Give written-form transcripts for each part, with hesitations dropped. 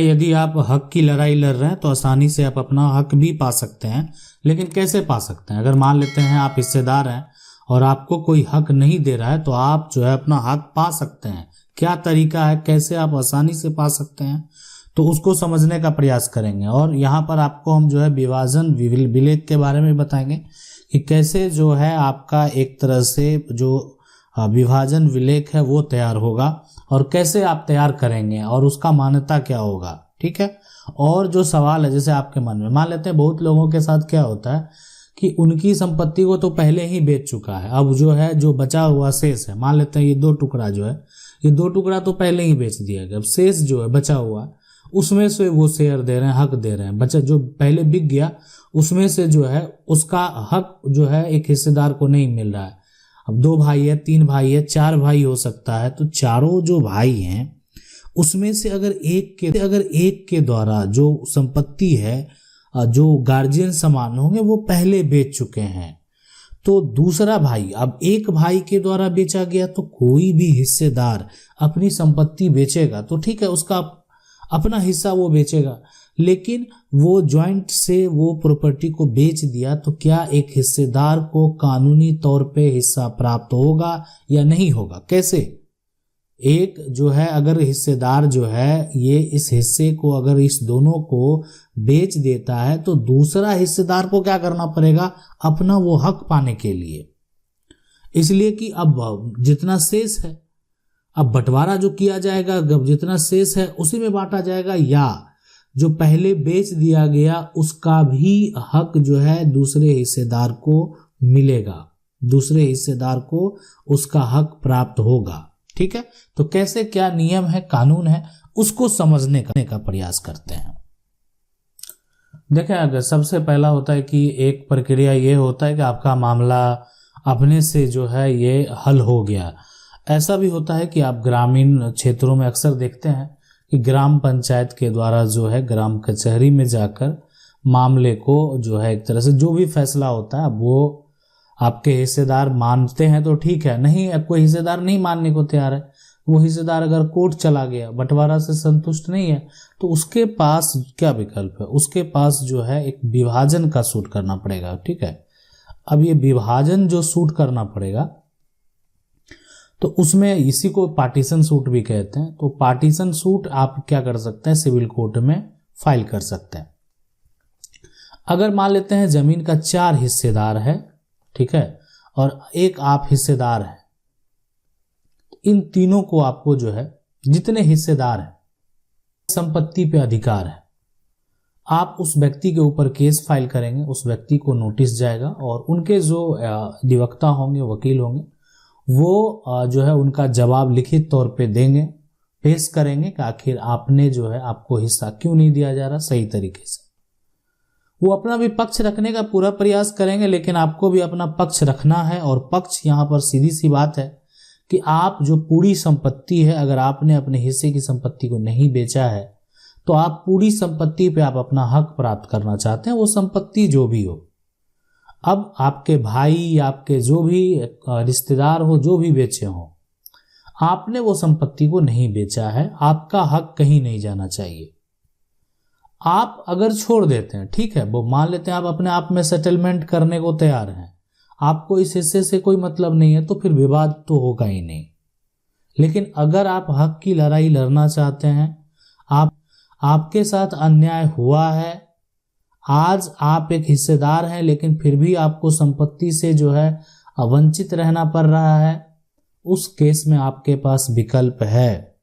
यदि आप हक की लड़ाई लड़ रहे हैं तो आसानी से आप अपना हक भी पा सकते हैं। लेकिन कैसे पा सकते हैं? अगर मान लेते हैं आप हिस्सेदार हैं और आपको कोई हक नहीं दे रहा है तो आप जो है अपना हक पा सकते हैं। क्या तरीका है, कैसे आप आसानी से पा सकते हैं, तो उसको समझने का प्रयास करेंगे। और यहाँ पर आपको हम जो है विभाजन विलेख के बारे में बताएंगे कि कैसे जो है आपका एक तरह से जो विभाजन विलेख है वो तैयार होगा और कैसे आप तैयार करेंगे और उसका मान्यता क्या होगा। ठीक है। और जो सवाल है जैसे आपके मन में, मान लेते हैं बहुत लोगों के साथ क्या होता है कि उनकी संपत्ति को तो पहले ही बेच चुका है, अब जो है जो बचा हुआ शेष है, मान लेते हैं ये 2 टुकड़ा जो है, ये 2 टुकड़ा तो पहले ही बेच दिया गया, अब शेष जो है बचा हुआ उसमें से वो शेयर दे रहे हैं, हक दे रहे हैं। बचा जो पहले बिक गया उसमें से जो है उसका हक जो है एक हिस्सेदार को नहीं मिल रहा है। अब 2 भाई है, 3 भाई है, 4 भाई हो सकता है, तो चारों जो भाई हैं उसमें से अगर एक के द्वारा जो संपत्ति है, जो गार्जियन समान होंगे वो पहले बेच चुके हैं, तो दूसरा भाई, अब एक भाई के द्वारा बेचा गया तो कोई भी हिस्सेदार अपनी संपत्ति बेचेगा तो ठीक है, उसका अपना हिस्सा वो बेचेगा। लेकिन वो जॉइंट से वो प्रॉपर्टी को बेच दिया तो क्या एक हिस्सेदार को कानूनी तौर पे हिस्सा प्राप्त होगा या नहीं होगा? कैसे? एक जो है अगर हिस्सेदार जो है ये इस हिस्से को अगर इस दोनों को बेच देता है तो दूसरा हिस्सेदार को क्या करना पड़ेगा? अपना वो हक पाने के लिए। इसलिए कि अब जितना शेष है, अब बंटवारा जो किया जाएगा, जितना शेष है उसी में बांटा जाएगा, या जो पहले बेच दिया गया उसका भी हक जो है दूसरे हिस्सेदार को मिलेगा, दूसरे हिस्सेदार को उसका हक प्राप्त होगा। ठीक है। तो कैसे क्या नियम है, कानून है, उसको समझने का प्रयास करते हैं। देखें, अगर सबसे पहला होता है कि एक प्रक्रिया ये होता है कि आपका मामला अपने से जो है ये हल हो गया। ऐसा भी होता है कि आप ग्रामीण क्षेत्रों में अक्सर देखते हैं कि ग्राम पंचायत के द्वारा जो है ग्राम कचहरी में जाकर मामले को जो है एक तरह से जो भी फैसला होता है वो आपके हिस्सेदार मानते हैं तो ठीक है, नहीं अब कोई हिस्सेदार नहीं मानने को तैयार है, वो हिस्सेदार अगर कोर्ट चला गया, बंटवारा से संतुष्ट नहीं है, तो उसके पास क्या विकल्प है? उसके पास जो है एक विभाजन का सूट करना पड़ेगा। ठीक है। अब ये विभाजन जो सूट करना पड़ेगा तो उसमें इसी को पार्टीशन सूट भी कहते हैं। तो पार्टीशन सूट आप क्या कर सकते हैं? सिविल कोर्ट में फाइल कर सकते हैं। अगर मान लेते हैं जमीन का 4 हिस्सेदार है, ठीक है, और एक आप हिस्सेदार है, इन तीनों को आपको जो है जितने हिस्सेदार हैं संपत्ति पे अधिकार है, आप उस व्यक्ति के ऊपर केस फाइल करेंगे, उस व्यक्ति को नोटिस जाएगा और उनके जो अधिवक्ता होंगे, वकील होंगे, वो जो है उनका जवाब लिखित तौर पे देंगे, पेश करेंगे कि आखिर आपने जो है आपको हिस्सा क्यों नहीं दिया जा रहा सही तरीके से। वो अपना भी पक्ष रखने का पूरा प्रयास करेंगे, लेकिन आपको भी अपना पक्ष रखना है। और पक्ष यहाँ पर सीधी सी बात है कि आप जो पूरी संपत्ति है, अगर आपने अपने हिस्से की संपत्ति को नहीं बेचा है तो आप पूरी संपत्ति पे आप अपना हक प्राप्त करना चाहते हैं, वो संपत्ति जो भी हो। अब आपके भाई, आपके जो भी रिश्तेदार हो, जो भी बेचे हो, आपने वो संपत्ति को नहीं बेचा है, आपका हक कहीं नहीं जाना चाहिए। आप अगर छोड़ देते हैं, ठीक है, वो मान लेते हैं आप अपने आप में सेटलमेंट करने को तैयार हैं, आपको इस हिस्से से कोई मतलब नहीं है, तो फिर विवाद तो होगा ही नहीं। लेकिन अगर आप हक की लड़ाई लड़ना चाहते हैं, आपके साथ अन्याय हुआ है, आज आप एक हिस्सेदार हैं लेकिन फिर भी आपको संपत्ति से जो है वंचित रहना पड़ रहा है, उस केस में आपके पास विकल्प है।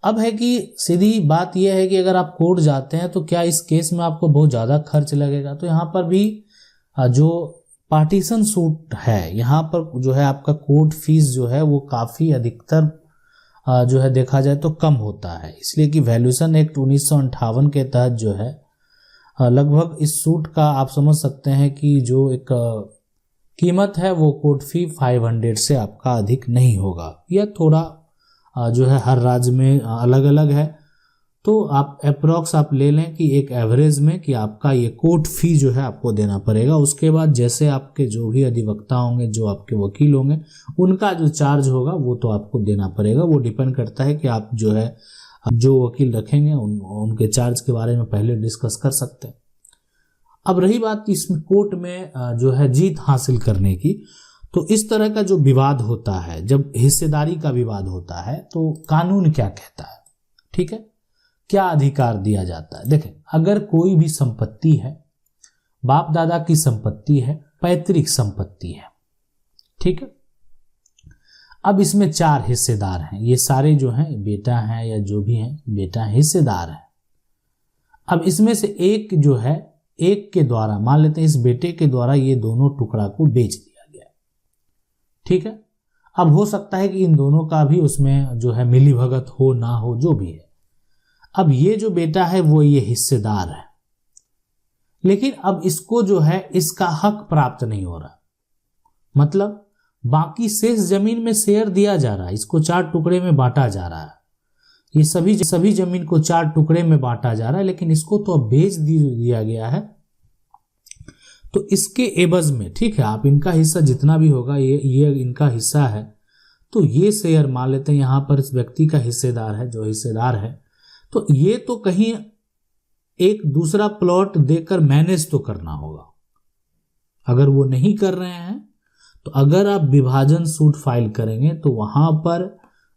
अब है कि सीधी बात यह है कि अगर आप कोर्ट जाते हैं तो क्या इस केस में आपको बहुत ज़्यादा खर्च लगेगा? तो यहाँ पर भी जो पार्टीशन सूट है, यहाँ पर जो है आपका कोर्ट फीस जो है वो काफ़ी अधिकतर जो है देखा जाए तो कम होता है, इसलिए कि वैल्यूएशन एक्ट 1958 के तहत जो है लगभग इस सूट का आप समझ सकते हैं कि जो एक कीमत है वो कोर्ट फी 500 से आपका अधिक नहीं होगा। यह थोड़ा जो है हर राज्य में अलग अलग है, तो आप अप्रोक्स आप ले लें कि एक एवरेज में कि आपका ये कोर्ट फी जो है आपको देना पड़ेगा। उसके बाद जैसे आपके जो भी अधिवक्ता होंगे, जो आपके वकील होंगे, उनका जो चार्ज होगा वो तो आपको देना पड़ेगा। वो डिपेंड करता है कि आप जो है जो वकील रखेंगे उनके चार्ज के बारे में पहले डिस्कस कर सकते हैं। अब रही बात इसमें कोर्ट में जो है जीत हासिल करने की, तो इस तरह का जो विवाद होता है, जब हिस्सेदारी का विवाद होता है, तो कानून क्या कहता है, ठीक है, क्या अधिकार दिया जाता है। देखें, अगर कोई भी संपत्ति है, बाप दादा की संपत्ति है, पैतृक संपत्ति है, ठीक है, अब इसमें 4 हिस्सेदार हैं, ये सारे जो हैं बेटा हैं या जो भी हैं बेटा हैं, हिस्सेदार हैं। अब इसमें से एक जो है, एक के द्वारा, मान लेते हैं इस बेटे के द्वारा ये दोनों टुकड़ा को बेच दिया गया, ठीक है। अब हो सकता है कि इन दोनों का भी उसमें जो है मिली भगत हो ना हो, जो भी है। अब ये जो बेटा है वो ये हिस्सेदार है, लेकिन अब इसको जो है इसका हक प्राप्त नहीं हो रहा, मतलब बाकी शेष जमीन में शेयर दिया जा रहा है, इसको 4 टुकड़े में बांटा जा रहा है, ये सभी जमीन को 4 टुकड़े में बांटा जा रहा है, लेकिन इसको तो अब बेच दिया गया है। तो इसके एवज में, ठीक है, आप इनका हिस्सा जितना भी होगा, ये इनका हिस्सा है, तो ये शेयर मान लेते हैं यहां पर इस व्यक्ति का हिस्सेदार है, जो हिस्सेदार है, तो ये तो कहीं एक दूसरा प्लॉट देकर मैनेज तो करना होगा। अगर वो नहीं कर रहे हैं तो अगर आप विभाजन सूट फाइल करेंगे तो वहां पर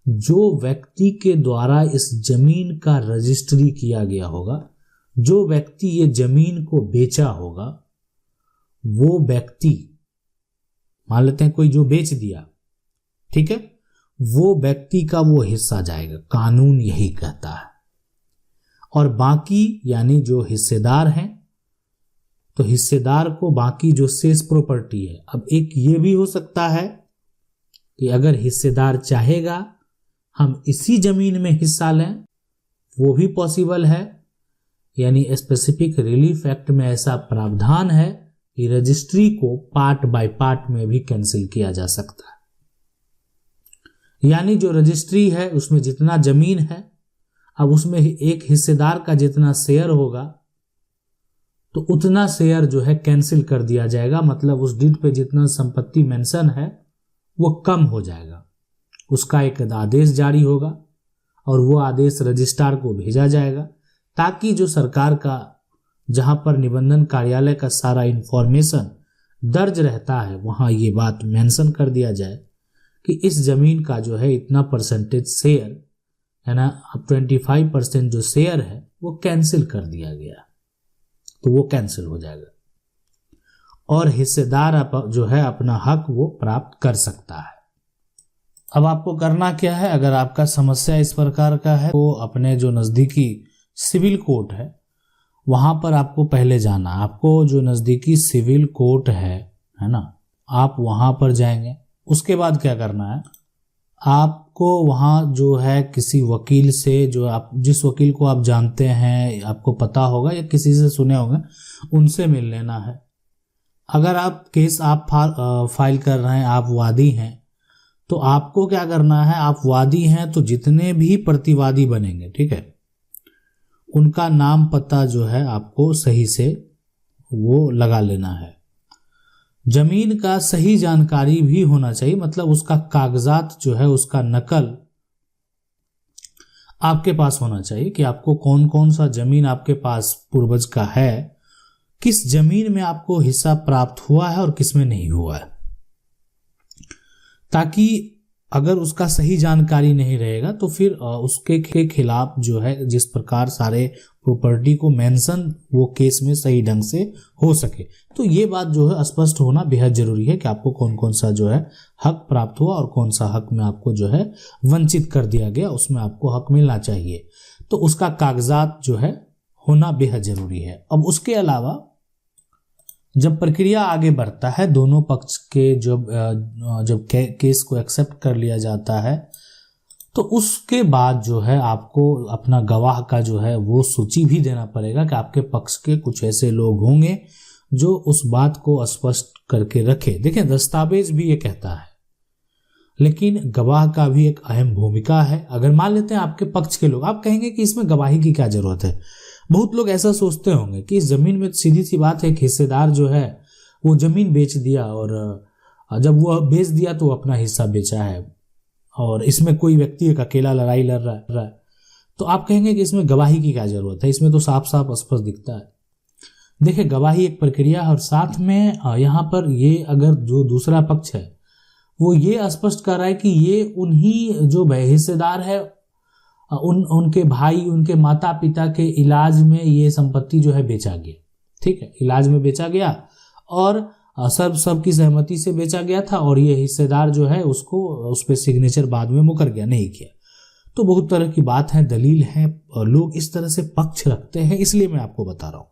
जो व्यक्ति के द्वारा इस जमीन का रजिस्ट्री किया गया होगा, जो व्यक्ति ये जमीन को बेचा होगा, वो व्यक्ति, मान लेते हैं कोई जो बेच दिया, ठीक है, वो व्यक्ति का वो हिस्सा जाएगा, कानून यही कहता है। और बाकी यानी जो हिस्सेदार हैं, तो हिस्सेदार को बाकी जो शेष प्रॉपर्टी है, अब एक ये भी हो सकता है कि अगर हिस्सेदार चाहेगा हम इसी जमीन में हिस्सा लें, वो भी पॉसिबल है, यानी स्पेसिफिक रिलीफ एक्ट में ऐसा प्रावधान है कि रजिस्ट्री को पार्ट बाय पार्ट में भी कैंसिल किया जा सकता है। यानी जो रजिस्ट्री है उसमें जितना जमीन है, अब उसमें एक हिस्सेदार का जितना शेयर होगा तो उतना शेयर जो है कैंसिल कर दिया जाएगा, मतलब उस डीड पे जितना संपत्ति मेंशन है वो कम हो जाएगा। उसका एक आदेश जारी होगा और वो आदेश रजिस्ट्रार को भेजा जाएगा, ताकि जो सरकार का जहां पर निबंधन कार्यालय का सारा इंफॉर्मेशन दर्ज रहता है वहां ये बात मेंशन कर दिया जाए कि इस जमीन का जो है इतना परसेंटेज शेयर है ना, अब 25% जो शेयर है वो कैंसिल कर दिया गया, तो वो कैंसिल हो जाएगा और हिस्सेदार जो है अपना हक वो प्राप्त कर सकता है। अब आपको करना क्या है, अगर आपका समस्या इस प्रकार का है तो अपने जो नज़दीकी सिविल कोर्ट है वहां पर आपको पहले जाना। आपको जो नज़दीकी सिविल कोर्ट है ना, आप वहां पर जाएंगे। उसके बाद क्या करना है, आपको वहाँ जो है किसी वकील से, जो आप जिस वकील को आप जानते हैं, आपको पता होगा या किसी से सुने होंगे, उनसे मिल लेना है। अगर आप केस आप फाइल कर रहे हैं, आप वादी हैं, तो आपको क्या करना है, आप वादी हैं तो जितने भी प्रतिवादी बनेंगे, ठीक है, उनका नाम पता जो है आपको सही से वो लगा लेना है। जमीन का सही जानकारी भी होना चाहिए, मतलब उसका कागजात जो है उसका नकल आपके पास होना चाहिए कि आपको कौन कौन सा जमीन आपके पास पूर्वज का है, किस जमीन में आपको हिस्सा प्राप्त हुआ है और किस में नहीं हुआ है, ताकि अगर उसका सही जानकारी नहीं रहेगा तो फिर उसके खिलाफ जो है जिस प्रकार सारे प्रॉपर्टी को मेंशन वो केस में सही ढंग से हो सके। तो ये बात जो है स्पष्ट होना बेहद जरूरी है कि आपको कौन कौन सा जो है हक प्राप्त हुआ और कौन सा हक में आपको जो है वंचित कर दिया गया, उसमें आपको हक मिलना चाहिए। तो उसका कागजात जो है होना बेहद जरूरी है। अब उसके अलावा जब प्रक्रिया आगे बढ़ता है, दोनों पक्ष के जब केस को एक्सेप्ट कर लिया जाता है, तो उसके बाद जो है आपको अपना गवाह का जो है वो सूची भी देना पड़ेगा कि आपके पक्ष के कुछ ऐसे लोग होंगे जो उस बात को स्पष्ट करके रखे। देखें, दस्तावेज भी ये कहता है, लेकिन गवाह का भी एक अहम भूमिका है। अगर मान लेते हैं आपके पक्ष के लोग, आप कहेंगे कि इसमें गवाही की क्या जरूरत है। बहुत लोग ऐसा सोचते होंगे कि इस जमीन में सीधी सी बात है, एक हिस्सेदार जो है वो जमीन बेच दिया और जब वो बेच दिया तो अपना हिस्सा बेचा है और इसमें कोई व्यक्ति एक अकेला लड़ाई लड़ रहा है। तो आप कहेंगे कि इसमें गवाही की क्या जरूरत है, इसमें तो साफ साफ स्पष्ट दिखता है। देखिए, गवाही एक प्रक्रिया है और साथ में यहाँ पर ये अगर जो दूसरा पक्ष है वो ये स्पष्ट कर रहा है कि ये उन्हीं जो हिस्सेदार है उनके भाई, उनके माता पिता के इलाज में ये संपत्ति जो है बेचा गया। ठीक है, इलाज में बेचा गया और सबकी सहमति से बेचा गया था और ये हिस्सेदार जो है उसको उस पर सिग्नेचर बाद में मुकर गया, नहीं किया। तो बहुत तरह की बात है, दलील है और लोग इस तरह से पक्ष रखते हैं। इसलिए मैं आपको बता रहा हूं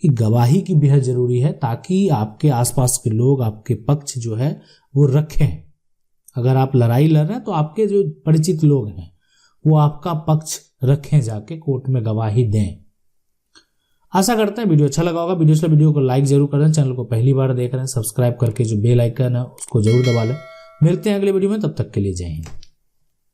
कि गवाही की बेहद जरूरी है ताकि आपके आसपास के लोग आपके पक्ष जो है वो रखें। अगर आप लड़ाई लड़ रहे हैं तो आपके जो परिचित लोग हैं वो आपका पक्ष रखें, जाके कोर्ट में गवाही दें। आशा करते हैं वीडियो अच्छा लगा होगा। वीडियो को लाइक जरूर करें, चैनल को पहली बार देख रहे हैं सब्सक्राइब करके जो बेल आइकन है उसको जरूर दबा लें। मिलते हैं अगले वीडियो में, तब तक के लिए जय हिंद।